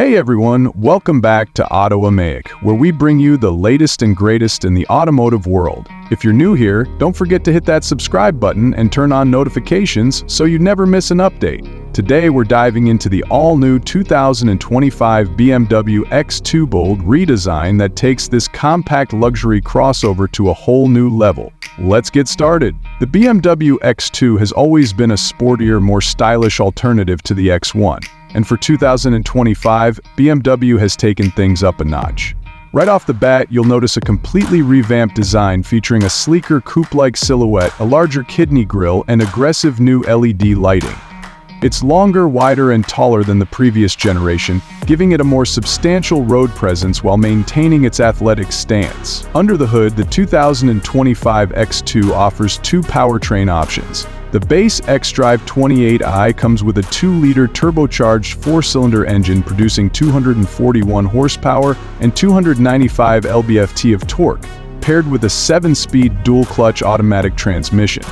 Hey everyone, welcome back to Automatic, where we bring you the latest and greatest in the automotive world. If you're new here, don't forget to hit that subscribe button and turn on notifications so you never miss an update. Today we're diving into the all-new 2025 BMW X2 Bold redesign that takes this compact luxury crossover to a whole new level. Let's get started. The BMW X2 has always been a sportier, more stylish alternative to the X1. And for 2025, BMW has taken things up a notch. Right off the bat, you'll notice a completely revamped design featuring a sleeker coupe-like silhouette, a larger kidney grille, and aggressive new LED lighting. It's longer, wider, and taller than the previous generation, giving it a more substantial road presence while maintaining its athletic stance. Under the hood, the 2025 X2 offers two powertrain options. The base xDrive 28i comes with a 2-liter turbocharged four-cylinder engine producing 241 horsepower and 295 lb-ft of torque, paired with a 7-speed dual-clutch automatic transmission.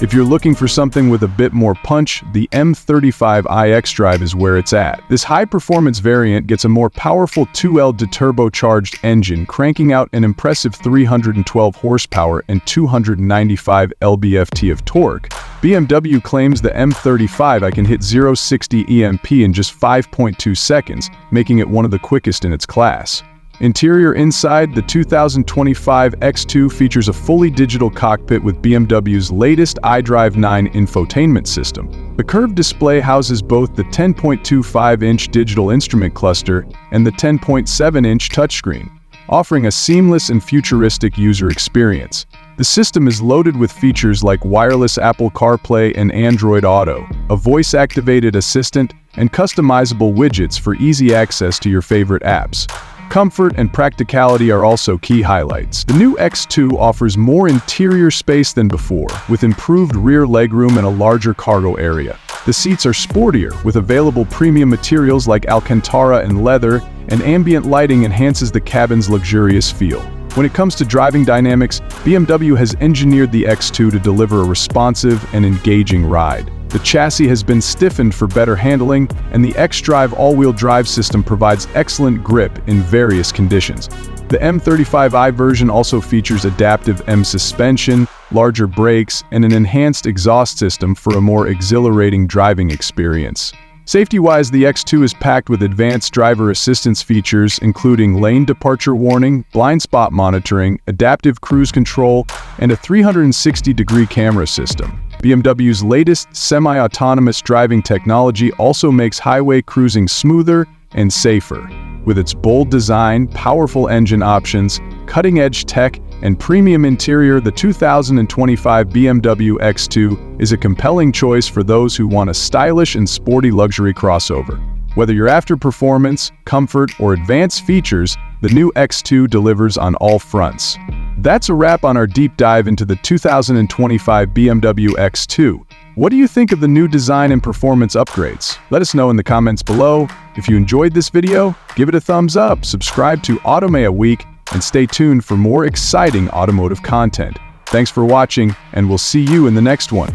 If you're looking for something with a bit more punch, the M35i xDrive is where it's at. This high-performance variant gets a more powerful 2L turbocharged engine, cranking out an impressive 312 horsepower and 295 lb-ft of torque. BMW claims the M35i can hit 0-60 EMP in just 5.2 seconds, making it one of the quickest in its class. Interior inside, the 2025 X2 features a fully digital cockpit with BMW's latest iDrive 9 infotainment system. The curved display houses both the 10.25-inch digital instrument cluster and the 10.7-inch touchscreen, offering a seamless and futuristic user experience. The system is loaded with features like wireless Apple CarPlay and Android Auto, a voice-activated assistant, and customizable widgets for easy access to your favorite apps. Comfort and practicality are also key highlights. The new X2 offers more interior space than before, with improved rear legroom and a larger cargo area. The seats are sportier, with available premium materials like Alcantara and leather, and ambient lighting enhances the cabin's luxurious feel. When it comes to driving dynamics, BMW has engineered the X2 to deliver a responsive and engaging ride. The chassis has been stiffened for better handling, and the xDrive all-wheel drive system provides excellent grip in various conditions. The M35i version also features adaptive M suspension, larger brakes, and an enhanced exhaust system for a more exhilarating driving experience. Safety-wise, the X2 is packed with advanced driver assistance features including lane departure warning, blind spot monitoring, adaptive cruise control, and a 360-degree camera system. BMW's latest semi-autonomous driving technology also makes highway cruising smoother and safer. With its bold design, powerful engine options, cutting-edge tech, and premium interior, the 2025 BMW X2 is a compelling choice for those who want a stylish and sporty luxury crossover. Whether you're after performance, comfort, or advanced features, the new X2 delivers on all fronts. That's a wrap on our deep dive into the 2025 BMW X2. What do you think of the new design and performance upgrades? Let us know in the comments below. If you enjoyed this video, give it a thumbs up, subscribe to Automatic, and stay tuned for more exciting automotive content. Thanks for watching, and we'll see you in the next one.